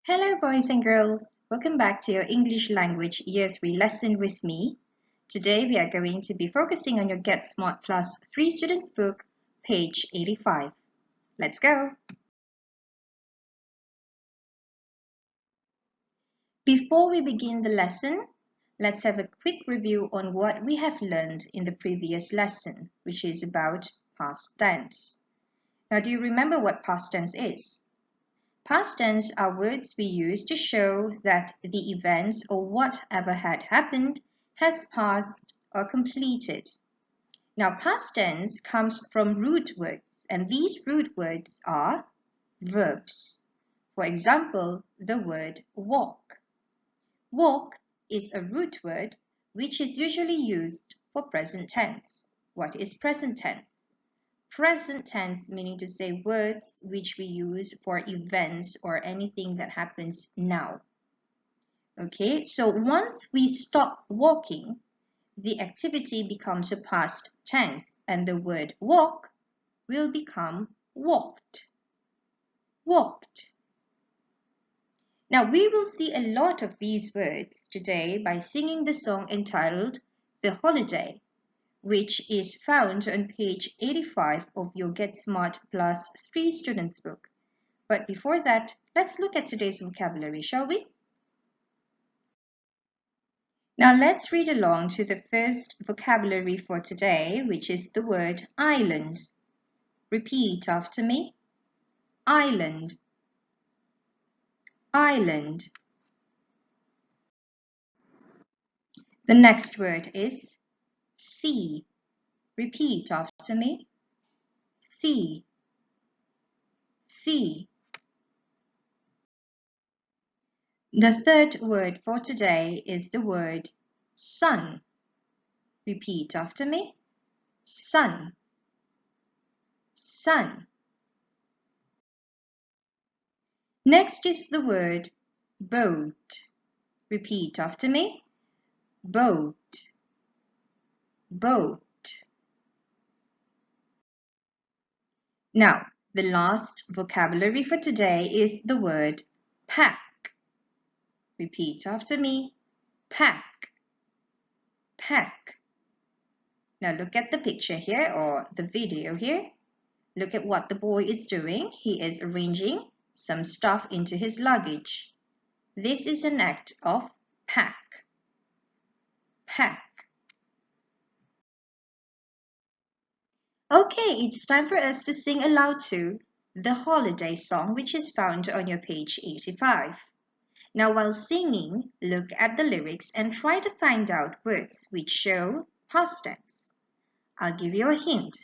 Hello boys and girls, welcome back to your English language year 3 lesson with me. Today we are going to be focusing on your Get Smart Plus 3 Students book, page 85. Let's go! Before we begin the lesson, let's have a quick review on what we have learned in the previous lesson, which is about past tense. Now, do you remember what past tense is? Past tense are words we use to show that the events or whatever had happened has passed or completed. Now, past tense comes from root words, and these root words are verbs. For example, the word walk. Walk is a root word which is usually used for present tense. What is present tense? Present tense meaning to say words which we use for events or anything that happens now. Okay, so once we stop walking, the activity becomes a past tense and the word walk will become walked. Walked. Now we will see a lot of these words today by singing the song entitled The Holiday, which is found on page 85 of your Get Smart Plus 3 Students book. But before that, let's look at today's vocabulary, shall we? Now let's read along to the first vocabulary for today, which is the word island. Repeat after me. Island. Island. The next word is sea. Repeat after me. Sea. Sea. The third word for today is the word sun. Repeat after me. Sun. Sun. Next is the word boat. Repeat after me. Boat. Boat. Now, the last vocabulary for today is the word pack. Repeat after me. Pack. Pack. Now look at the picture here or the video here. Look at what the boy is doing. He is arranging some stuff into his luggage. This is an act of pack. Pack. Okay, it's time for us to sing aloud to the holiday song, which is found on your page 85. Now, while singing, look at the lyrics and try to find out words which show past tense. I'll give you a hint.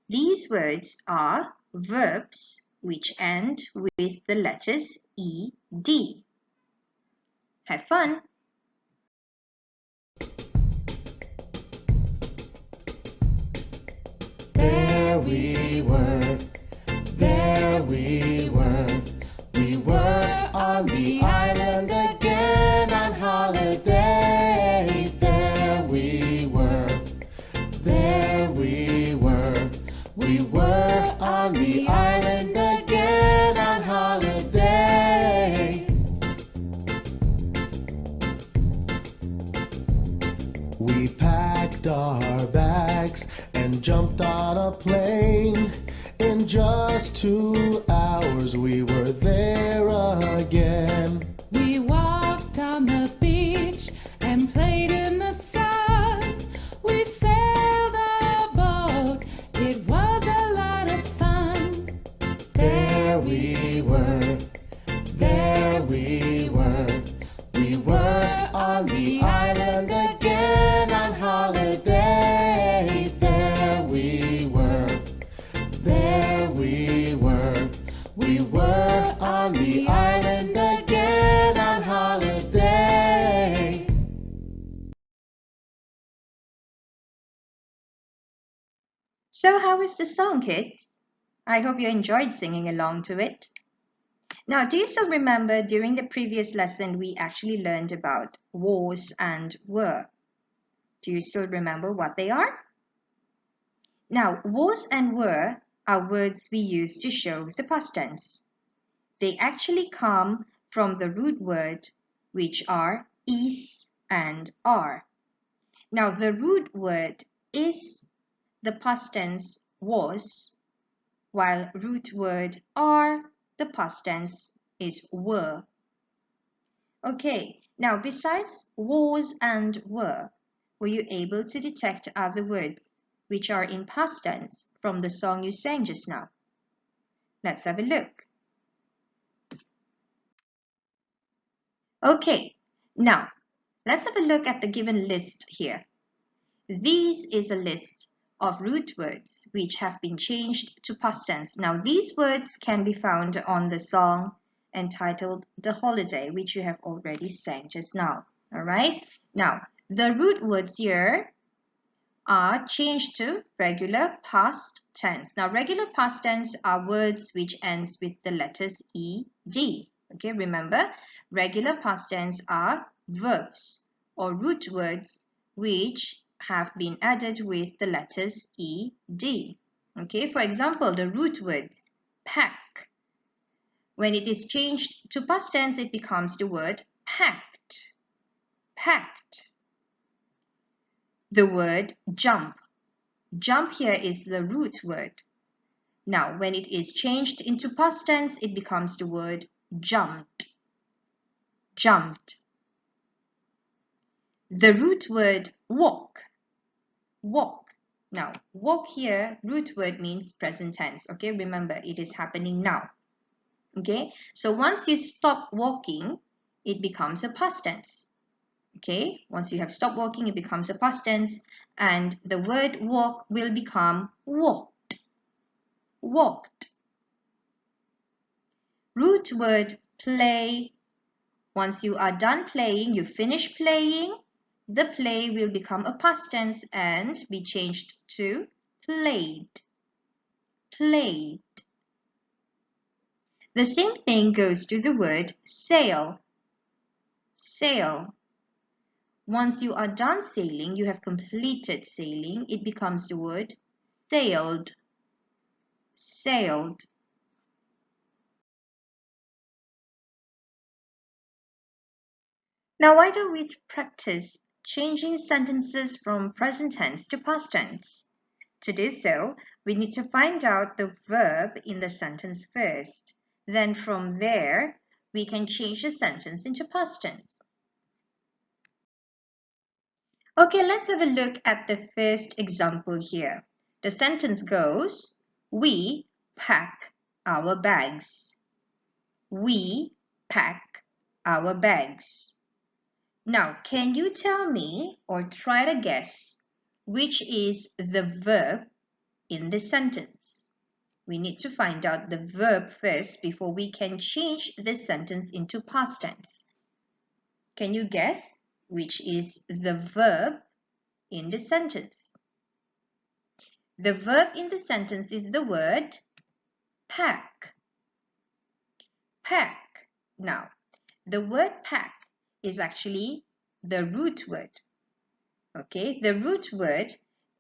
These words are verbs which end with the letters ed. Have fun! There we were, we were on the island again on holiday. There we were, we were on the island again on holiday. We packed our bags and jumped on a plane. In just 2 hours we were there again. We walked on the beach and played in the sun. We sailed a boat, it was a lot of fun. There we were, we were on the island again on holiday. There we were, we were on the island again on holiday. So how is the song, kids? I hope you enjoyed singing along to it. Now, do you still remember during the previous lesson we actually learned about was and were? Do you still remember what they are? Now, was and were are words we use to show the past tense. They actually come from the root word, which are is and are. Now, the root word is, the past tense was, while root word are, the past tense is were. Okay, now besides was and were you able to detect other words which are in past tense from the song you sang just now? Let's have a look. Okay, now let's have a look at the given list here. This is a list of root words which have been changed to past tense. Now these words can be found on the song entitled The Holiday, which you have already sang just now. Alright, now the root words here are changed to regular past tense. Now regular past tense are words which ends with the letters ed. Okay, remember, regular past tense are verbs or root words which have been added with the letters ed. Okay, for example, the root words pack. When it is changed to past tense, it becomes the word packed. Packed. The word jump. Jump here is the root word. Now, when it is changed into past tense, it becomes the word jumped. Jumped. The root word walk. Walk. Now, walk here, root word means present tense. Okay, remember, it is happening now. Okay, so once you stop walking, it becomes a past tense. Okay, once you have stopped walking, it becomes a past tense, and the word walk will become walked. Walked. Root word play. Once you are done playing, you finish playing, the play will become a past tense and be changed to played. Played. The same thing goes to the word sail. Sail. Once you are done sailing, you have completed sailing, it becomes the word sailed. Sailed. Now, why don't we practice changing sentences from present tense to past tense? To do so, we need to find out the verb in the sentence first. Then from there, we can change the sentence into past tense. Okay, let's have a look at the first example here. The sentence goes, we pack our bags. We pack our bags. Now, can you tell me or try to guess which is the verb in this sentence? We need to find out the verb first before we can change this sentence into past tense. Can you guess which is the verb in the sentence? The verb in the sentence is the word pack. Pack. Now, the word pack is actually the root word. Okay, the root word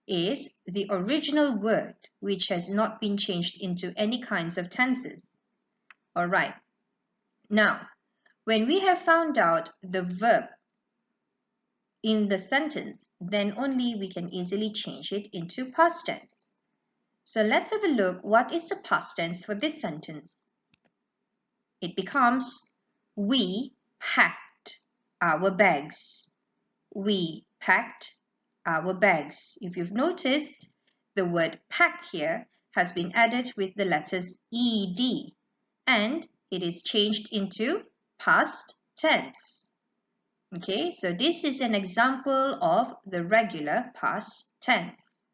is the original word which has not been changed into any kinds of tenses. All right. Now, when we have found out the verb in the sentence, then only we can easily change it into past tense. So let's have a look. What is the past tense for this sentence? It becomes, we packed our bags. We packed our bags. If you've noticed, the word pack here has been added with the letters ed and it is changed into past tense. Okay, so this is an example of the regular past tense.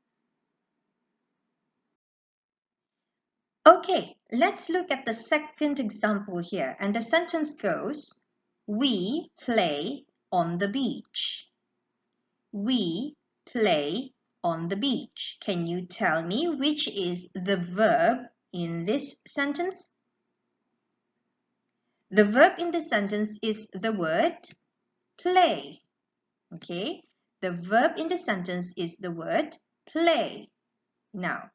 Okay, let's look at the second example here, and the sentence goes, we play on the beach. We play on the beach. Can you tell me which is the verb in this sentence? The verb in this sentence is the word play. Okay, the verb in the sentence is the word play. Now,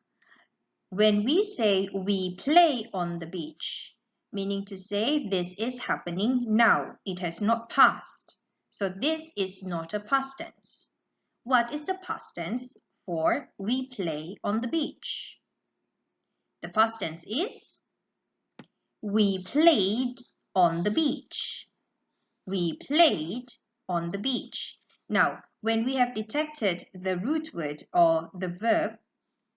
when we say we play on the beach, meaning to say this is happening now. It has not passed. So this is not a past tense. What is the past tense for we play on the beach? The past tense is we played on the beach. We played on the beach. Now, when we have detected the root word or the verb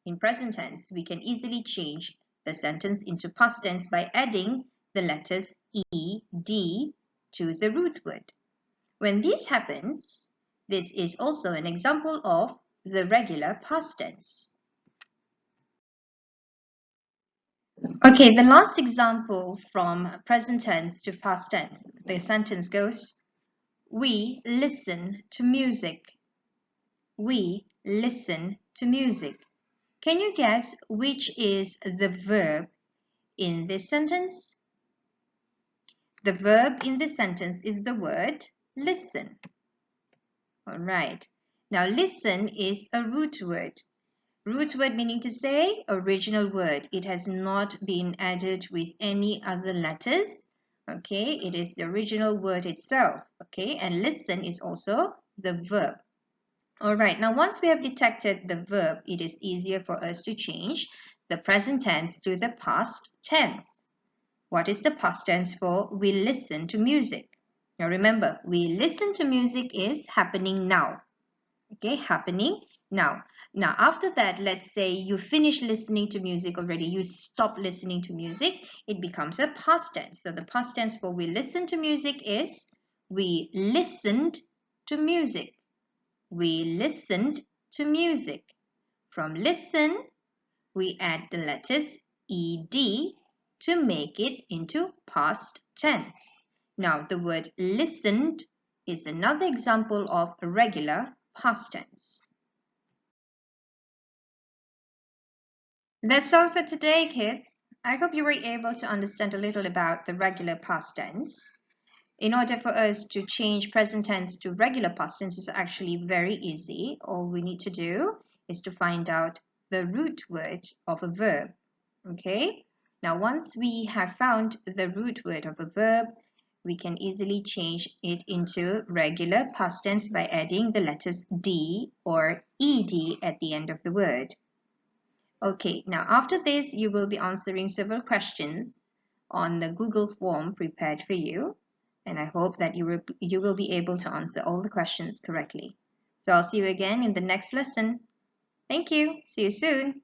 in present tense, we can easily change the sentence into past tense by adding the letters ed to the root word. When this happens, this is also an example of the regular past tense. Okay, the last example from present tense to past tense. The sentence goes, we listen to music. We listen to music. Can you guess which is the verb in this sentence? The verb in this sentence is the word listen. All right. Now, listen is a root word. Root word meaning to say original word. It has not been added with any other letters. Okay, it is the original word itself. Okay, and listen is also the verb. All right, now once we have detected the verb, it is easier for us to change the present tense to the past tense. What is the past tense for we listen to music? Now remember, we listen to music is happening now. Okay, happening now. Now after that, let's say you finish listening to music already, you stop listening to music, it becomes a past tense. So the past tense for we listen to music is we listened to music. We listened to music. From listen, we add the letters ed to make it into past tense. Now the word listened is another example of a regular past tense. That's all for today, kids. I hope you were able to understand a little about the regular past tense. In order for us to change present tense to regular past tense is actually very easy. All we need to do is to find out the root word of a verb. Okay? Now, once we have found the root word of a verb, we can easily change it into regular past tense by adding the letters d or ed at the end of the word. Okay, now after this, you will be answering several questions on the Google form prepared for you. And I hope that you will be able to answer all the questions correctly. So I'll see you again in the next lesson. Thank you. See you soon.